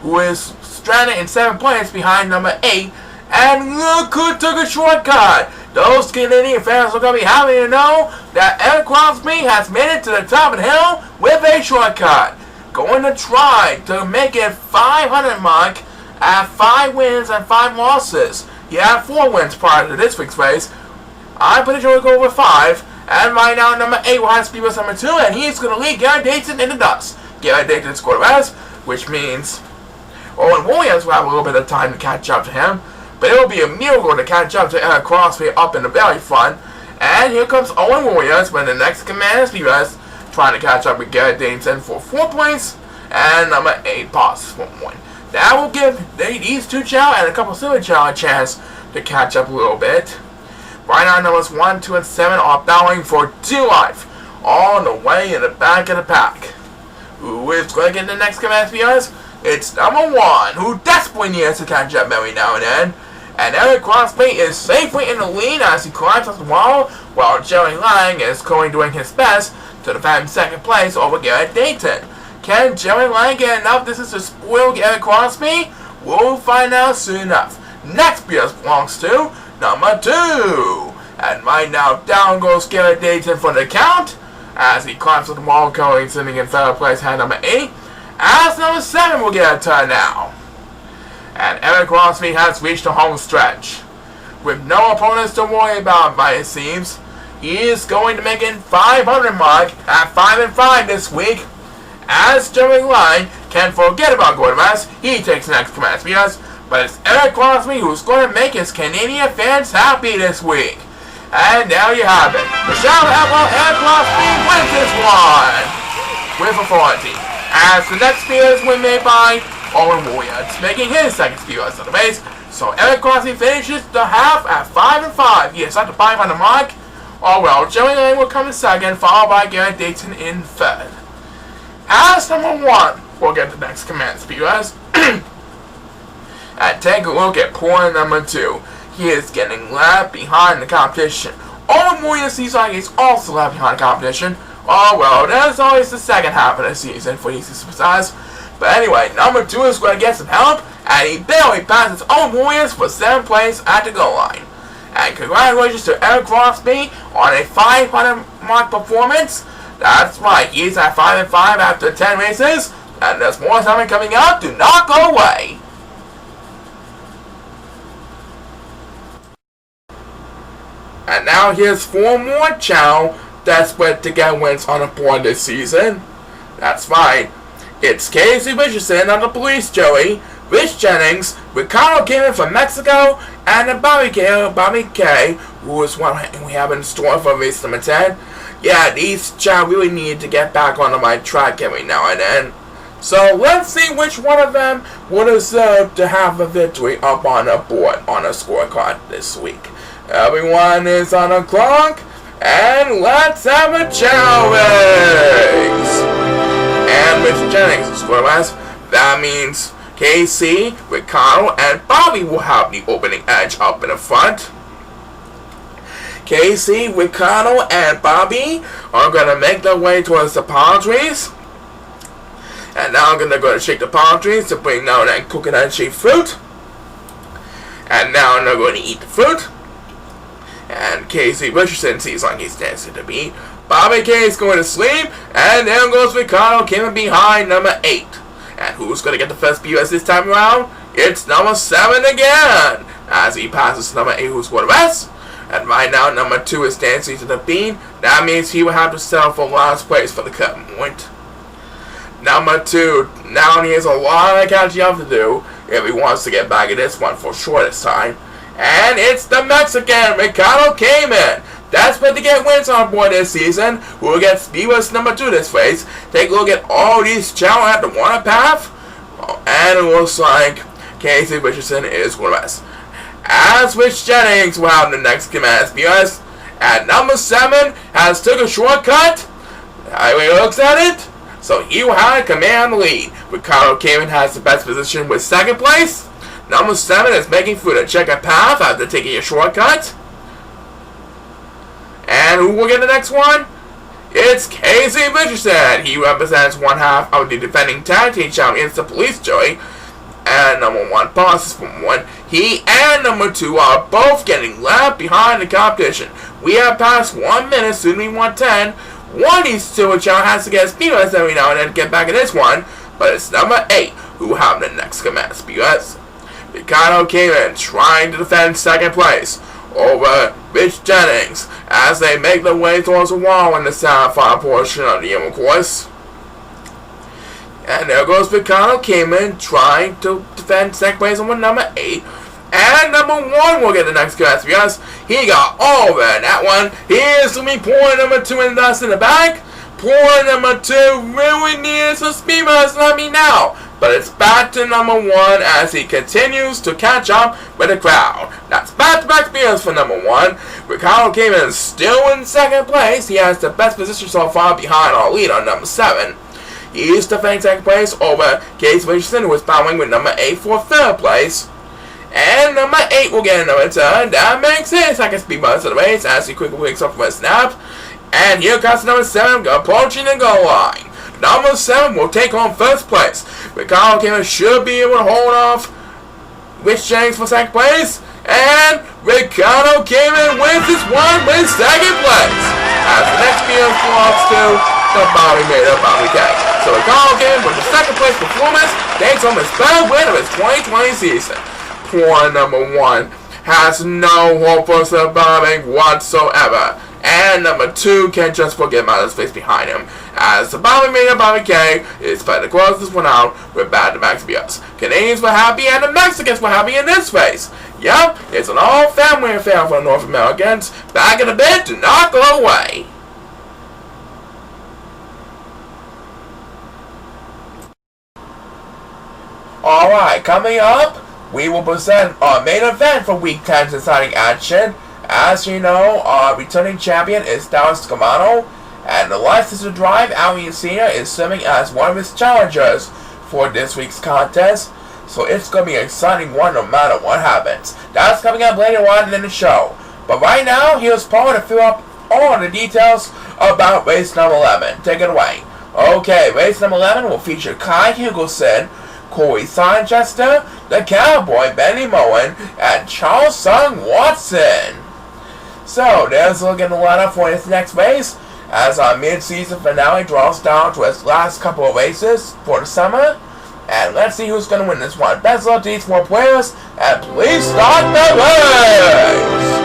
who is stranded in 7th place behind number 8. And look who took a shortcut. Those Canadian fans are going to be happy to know that Eric Crosby has made it to the top of the hill with a shortcut. Going to try to make it 500 mark at 5 wins and 5 losses. He had 4 wins prior to this week's race. I'm pretty sure he'll go over 5. And right now, number 8 will have speed boost number 2, and he's going to lead Garrett Dayton in the dust. Garrett Dayton scored rest, which means Owen Warriors will have a little bit of time to catch up to him. But it will be a miracle to catch up to Eric Crosby up in the very front. And here comes Owen Warriors when the next command speed rest, trying to catch up with Garrett Dayton for 4 points, and number 8 passes for 1. That will give these 2 Chao and a couple of Silver Chao a chance to catch up a little bit. Right now, numbers 1, 2, and 7 are battling for 2 life, all the way in the back of the pack. Who is going to get the next command speed rest? It's number 1, who desperately needs to catch up every now and then. And Eric Crosby is safely in the lead as he climbs up the wall, while Jerry Lang is doing his best to defend 2nd place over Garrett Dayton. Can Jerry Lang get enough distance to spoil Eric Crosby? We'll find out soon enough. Next BS belongs to number 2. And right now, down goes Garrett Dayton for the count as he climbs up the wall, sitting in 3rd place, hand number 8. As number 7 will get a turn now. And Eric Crosby has reached the home stretch. With no opponents to worry about, by it seems, he is going to make it 500 mark at 5 and 5 this week. As Jerry Lang can forget about going rest, he takes the next command speed rest, but it's Eric Crosby who's going to make his Canadian fans happy this week. And there you have it. The ChaoEmperor Eric Crosby wins this one with authority. As the next speed rest was made by Owen Warriors, making his 2nd speed rest of the race. So Eric Crosby finishes the half at 5 and 5. He is at the 500 mark. Oh well, Jerry Lang will come in 2nd, followed by Garrett Dayton in 3rd. As number 1, we'll get the next command speed rest. And take a look at point number 2. He is getting left behind the competition. Owen Warriors seems like he's also left behind the competition. Oh well, that's always the 2nd half of the season for these superstars. But anyway, number 2 is going to get some help, and he barely passes Owen Warriors for 7th place at the goal line. And congratulations to Eric Crosby on a 500 mark performance. That's right, he's at 5 and 5 after 10 races, and there's more time coming up. Do not go away. And now here's 4 more Chao desperate to get wins on the board this season. That's fine. It's Casey Richardson on the Police Joey, Rich Jennings, Ricardo Gamer from Mexico, and the Bobby K, who is what we have in store for race number 10. Yeah, these Chao really need to get back onto my track every now and then. So let's see which one of them will deserve to have a victory up on the board on a scorecard this week. Everyone is on the clock, and let's have a Chao race! And Rich Jennings is scoreless. That means KC, Ricardo, and Bobby will have the opening edge up in the front. KC, Ricardo, and Bobby are going to make their way towards the palm trees. And now I'm going to go to shake the palm trees to bring down that coconut shaped fruit. And now they're going to eat the fruit. And Casey Richardson seems like he's dancing to beat. Bobby K is going to sleep. And there goes Ricardo coming behind number 8. And who's going to get the first POS this time around? It's number 7 again. As he passes number 8 who's going to rest. And right now number 2 is dancing to the beat. That means he will have to settle for last place for the cut point. Number 2, now he has a lot of catching up to do if he wants to get back at this one for sure this time. And it's the Mexican, Ricardo Cayman. Desperate to get wins on board this season. Who will get Speedway's number 2 this race. Take a look at all these Chao at the one path. And it looks like Casey Richardson is one of us. As Rich Jennings will have the next command Speedways. At number 7 has took a shortcut. Highway looks at it. So he will have a command lead. Ricardo Cayman has the best position with 2nd place. Number 7 is making through the checkered path after taking a shortcut. And who will get the next one? It's Casey Richardson. He represents one half of the defending tag team champions, the Police Joey. And number 1 passes from 1. He and number 2 are both getting left behind the competition. We have passed 1 minute, soon be 1:10. One of these 2 Chao has to get Speedways every now and then to get back in this one. But it's number 8 who have the next command Speedways. Ricardo Cayman trying to defend 2nd place over Rich Jennings as they make their way towards the wall in the southbound portion of the inner course. And there goes Ricardo Cayman trying to defend 2nd place over number 8. And number 1 will get the next command because he got over that one. Here's to me pouring number 2 in the dust in the back. Pour number 2 really needs some speed bumps, let me now. But it's back to number 1 as he continues to catch up with the crowd. That's back-to-back speeds for number 1. Ricardo Cayman is still in 2nd place. He has the best position so far behind our lead on number 7. He is defending 2nd place over Casey Richardson, who is battling with number 8 for 3rd place. And number 8 will get another turn. That makes it 2nd speed bump to the race as he quickly wakes up from a snap. And here comes number 7 approaching the goal line. Number 7 will take on 1st place. Ricardo Cayman should be able to hold off Rich Jennings for 2nd place. And Ricardo Cayman wins this one with 2nd place. As the next field belongs to the Bobby K. So Ricardo Cayman with the 2nd place performance takes home his 3rd win of his 2020 season. Poor number 1 has no hope for surviving whatsoever. And number 2 can just forget about his face behind him. As the Bobby K is trying to close this one out with back-to-back speeds. Canadians were happy and the Mexicans were happy in this race. Yep, it's an all-family affair for the North Americans. Back in a bit, do not go away. Alright, coming up, we will present our main event for Week 10's exciting action. As you know, our returning champion is Dallas Scamano, and the license to drive, Ali Sr. is serving as one of his challengers for this week's contest. So it's going to be an exciting one no matter what happens. That's coming up later on in the show. But right now, here's Paul to fill up all the details about race number 11. Take it away. Okay, race number 11 will feature Kai Hugelson, Corey Sanchester, the Cowboy Benny Moen, and Charles Sung Watson. So, there's a look at the lineup for this next race, as our mid-season finale draws down to its last couple of races for the summer. And let's see who's going to win this one. Best of luck to each one players, and please start the race!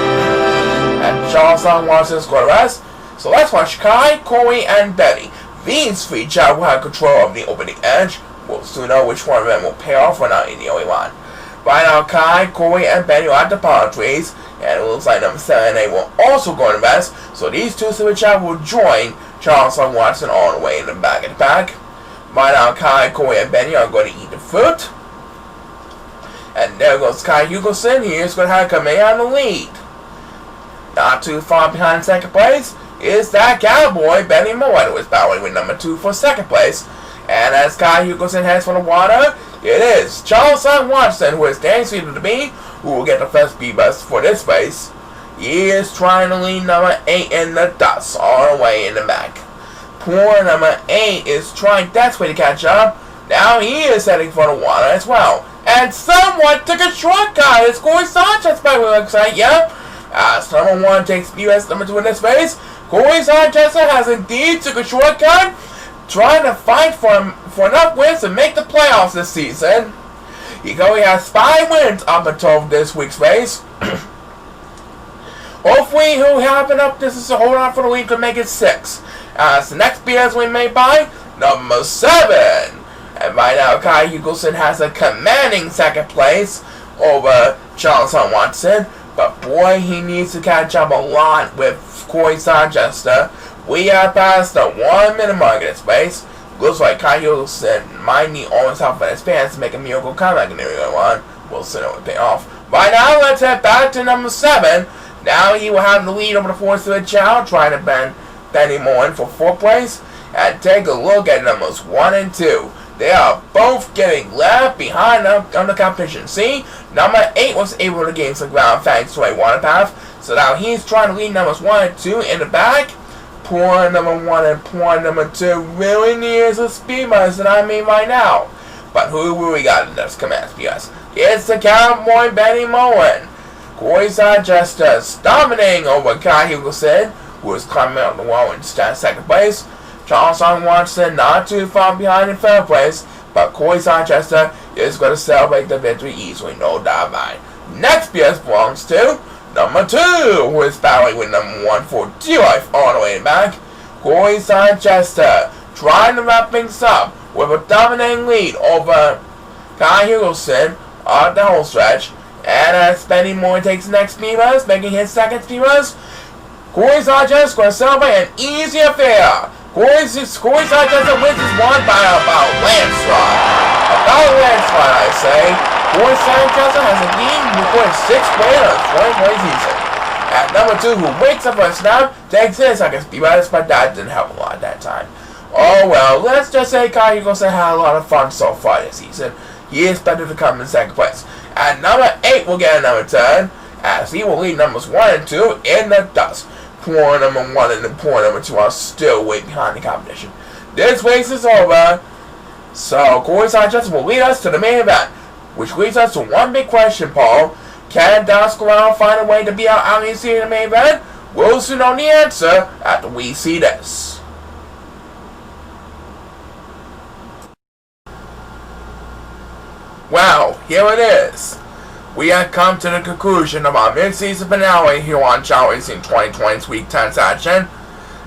And Charles Watson's going to rest. So let's watch Kai, Corey, and Betty. These three Chao will have control of the opening edge. We'll soon know which one of them will pay off or not in the only one. Right now, Kai, Corey, and Betty are at the palm trees, and it looks like number 7 and 8 will also go in the best. So these two Super Chao will join Charles Watson all the way in the back of the pack. Right now, Kai, Corey, and Betty are going to eat the fruit. And there goes Kai Hugelson. He is going to have coming out in the lead. Not too far behind second place is that cowboy, Benny Moore, who is battling with number 2 for second place. And as Kai Hugelson heads for the water, it is Charles Watson, who is dancing to the B, who will get the first B-bus for this race. He is trying to lead number 8 in the dust, all the way in the back. Poor number 8 is trying desperately to catch up. Now he is heading for the water as well. And someone took a shortcut. It's Corey Sanchez by the website, yep. As number 1 takes US number 2 in this race, Corey Sanchez has indeed took a shortcut, trying to fight for enough wins to make the playoffs this season. He only has 5 wins up until this week's race. Hopefully he'll have enough distance to hold on for the lead to make it 6. As the next BS win made by number 7. And right now, Kai Hugelson has a commanding second place over Charles Watson. But boy, he needs to catch up a lot with Corey Sanchez. We are past the 1 minute mark in this race. Looks like Kai Hugelson might need almost help in his pants to make a miracle comeback in the other one. We'll see it will pay off. Right now, let's head back to number 7. Now he will have the lead over the 4th Super Chao, trying to bend Benny Moore in for 4th place. And take a look at numbers 1 and 2. They are both getting left behind on the competition. See, number 8 was able to gain some ground thanks to a water path. So now he's trying to lead numbers 1 and 2 in the back. Poor number 1 and poor number 2 really needs a speed bus, and I mean right now. But who will we got in this command PS? It's the cowboy Benny Moen. Corey Sanchez dominating over Kai Hugelson, who is climbing out the wall in second place. Charles Watson not too far behind in 3rd place, but Corey Sanchez is going to celebrate the victory easily, no doubt about it. Next PS belongs to number 2, who is battling with number 1 for dear life all the way back. Corey Sanchez trying to wrap things up with a dominating lead over Kai Hugelson on the whole stretch. And as Benny Moore takes the next speed bus, making his 2nd speed bus, Corey Sanchez is going to celebrate an easy affair. Corey Sanchez wins his one by about a landslide. About a landslide, I say. Corey Sanchez has indeed recorded 6th win of the 2020 season. At number 2, who wakes up for a snap, takes his second speed bus, but that didn't help a lot at that time. Oh well, let's just say Kai Hugelson had a lot of fun so far this season. He is expected to come in 2nd place. At number 8 will get another turn, as he will lead numbers 1 and 2 in the dust. Poor number 1 and poor number 2 are still way behind the competition. This race is over, so Corey Sanchez will lead us to the main event, which leads us to one big question, Paul. Can Dallas Corral find a way to be out in the main event? We'll soon know the answer after we see this. Well, here it is. We have come to the conclusion of our mid-season finale here on Chao Racing 2020's Week 10 action.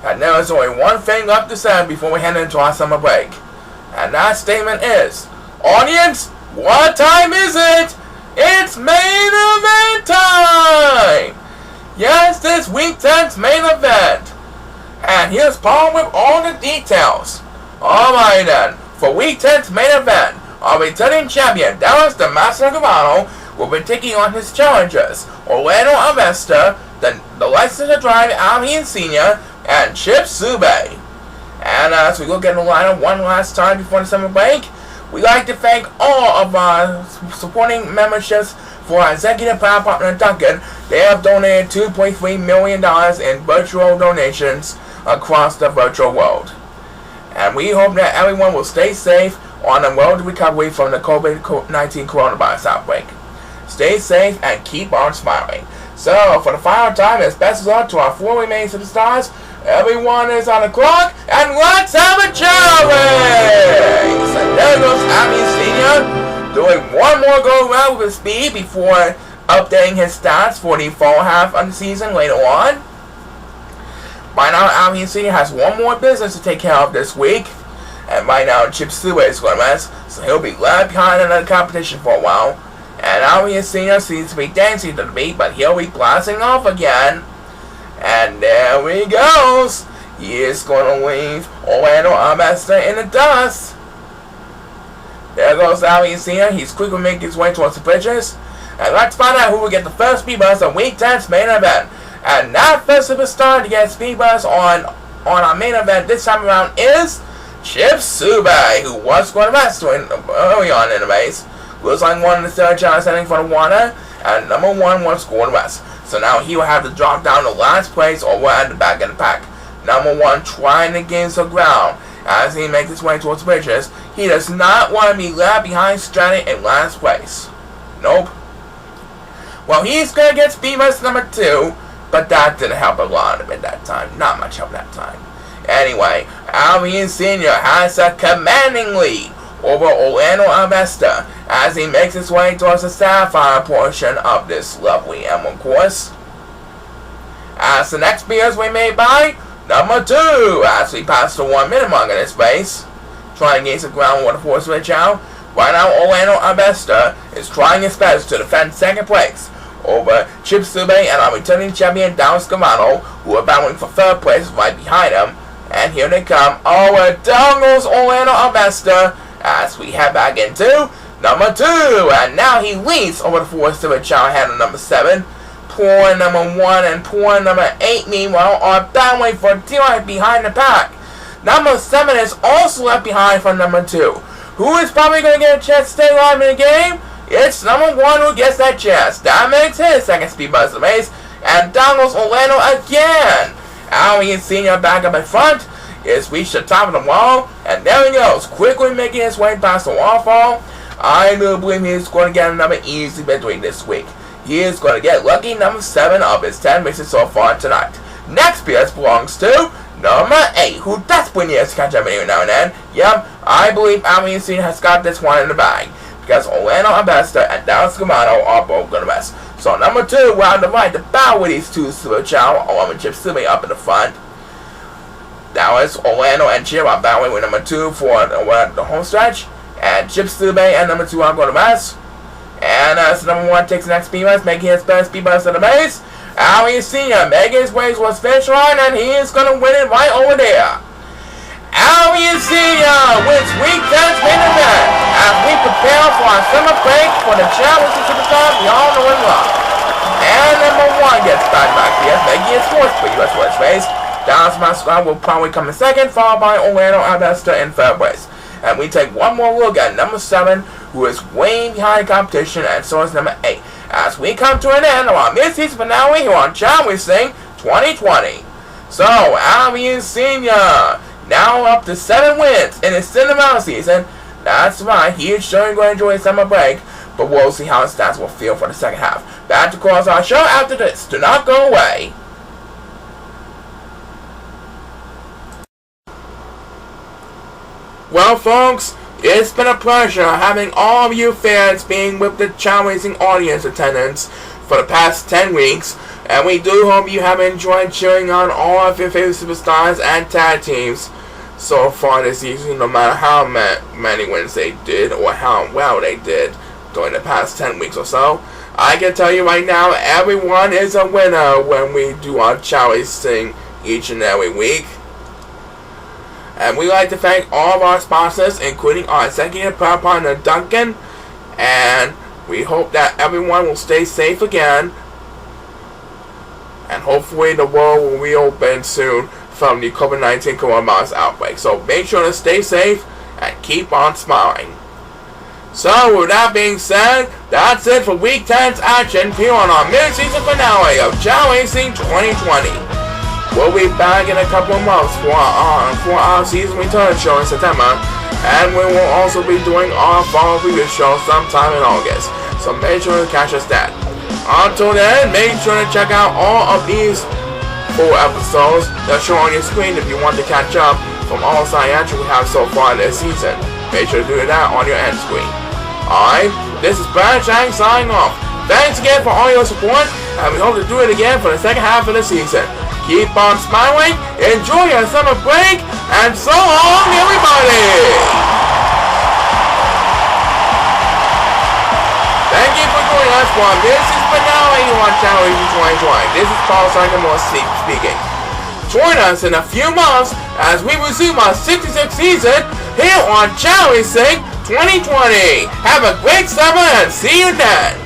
And there is only one thing left to say before we head into our summer break. And that statement is, audience, what time is it? It's main event time! Yes, this Week 10's main event. And here's Paul with all the details. Alright then, for Week 10's main event, our returning champion, Dallas the Master Corral, will be taking on his challengers, Orlando Avesta, the licensed to drive Alvin Sr., and Chip Sube. And as we look at the lineup one last time before the summer break, we'd like to thank all of our supporting memberships for our executive power partner Duncan. They have donated $2.3 million in virtual donations across the virtual world. And we hope that everyone will stay safe on the road to recovery from the COVID-19 coronavirus outbreak. Stay safe and keep on smiling. So, for the final time, it's best of luck to our 4 remaining superstars. Everyone is on the clock, and let's have a Chao race! And there goes Abby Sr. doing one more go around with his speed before updating his stats for the fall half of the season later on. By now, Alvin Sr. has one more business to take care of this week. And by now, Chip Suway is going to mess, so he'll be left behind in the competition for a while. And Alvin Sr. seems to be dancing to the beat, but he'll be blasting off again. And there he goes. He is going to leave Orlando Ambassador in the dust. There goes Alvin Sr. He's quickly making his way towards the bridges. And let's find out who will get the first speed bus on Week 10's main event. And that first superstar to get speed bus on our main event this time around is Chip Suway, who was going to wrestle early on in the race. Looks like one in the third challenge setting for the water, and number 1 was going to rest. So now he will have to drop down to last place over at the back of the pack. Number 1 trying to gain some ground as he makes his way towards the bridges. He does not want to be left behind stranded in last place. Nope. Well, he's going to get speed bus number 2, but that didn't help a lot of it that time. Not much help that time. Anyway, Alvin Sr. has a commanding lead over Orlando Ambassador as he makes his way towards the Sapphire portion of this lovely emerald course. As the next speeders we made by number 2 as we pass the 1 minute mark in this race, trying to gain some ground with the force switch out. Right now, Orlando Ambassador is trying his best to defend second place over Chip Suway and our returning champion Dallas Gamano, who are battling for third place right behind him. And here they come. Oh, and down goes Orlando Ambassador as we head back into number 2. And now he leads over the force switch out ahead of number 7. Poor number 1 and poor number 8, meanwhile, are battling for dear life behind the pack. Number 7 is also left behind for number 2. Who is probably going to get a chance to stay alive in the game? It's number 1 who gets that chance. That makes his second speed bus of the race. And down goes Orlando again. Alvin Sr. back up in front. Is reached the top of the wall. And there he goes, quickly making his way past the waterfall. I do believe he's going to get another easy victory this week. He is going to get lucky number 7 of his 10 races so far tonight. Next PS belongs to number 8, who desperately needs to catch up every now and then. Yep, I believe Alvin Sr. has got this one in the bag, because Orlando Ambassador and Dallas Gamano are both going to rest. So number 2 will have the right to battle with these two Super Chao, along with Chip Suway up in the front. Dallas, Orlando, and Chip are battling with number 2 for the home stretch. And Chip Suway and number 2 are going to rest. And so number 1 takes the next speed bus, making his best speed bus of the race. Alvin Sr. making his way towards finish line, and he is going to win it right over there. Alvin Sr. wins Week 10's main event as we prepare for our summer break for the Chao Racing Universe Beyond the Ring Rock. And number 1 gets started back here, making his 4th for US West race. Dallas My Squad will probably come in 2nd, followed by Orlando Ambassador in 3rd place. And we take one more look at number 7, who is way behind competition, and so is number 8. As we come to an end of our mid-season finale here on Chao Racing 2020. So, Alvin Sr. now up to 7 wins in his Cinderella season. That's right, he is sure going to enjoy his summer break, but we'll see how his stats will feel for the second half. Back to close our show after this. Do not go away. Well, folks, it's been a pleasure having all of you fans being with the Chao Racing audience attendance for the past 10 weeks, and we do hope you have enjoyed cheering on all of your favorite superstars and tag teams so far this season, no matter how many wins they did or how well they did during the past 10 weeks or so. I can tell you right now, everyone is a winner when we do our Chao Racing each and every week. And we'd like to thank all of our sponsors, including our executive partner Duncan, and we hope that everyone will stay safe again, and hopefully the world will reopen soon from the COVID-19 coronavirus outbreak. So make sure to stay safe and keep on smiling. So with that being said, that's it for Week 10's action here on our mid-season finale of Chao Racing 2020. We'll be back in a couple of months for our season return show in September, and we will also be doing our fall review show sometime in August, so make sure to catch us then. Until then, make sure to check out all of these 4 episodes that show on your screen if you want to catch up from all the action we have so far this season. Make sure to do that on your end screen. Alright, this is Brad Chang signing off. Thanks again for all your support, and we hope to do it again for the second half of the season. keep on smiling, enjoy your summer break, and so long, everybody! Thank you for joining us for this is finale on Chao Racing 2020. This is ChaoEmperor speaking. Join us in a few months as we resume our 66th season here on Chao Racing 2020. Have a great summer and see you then!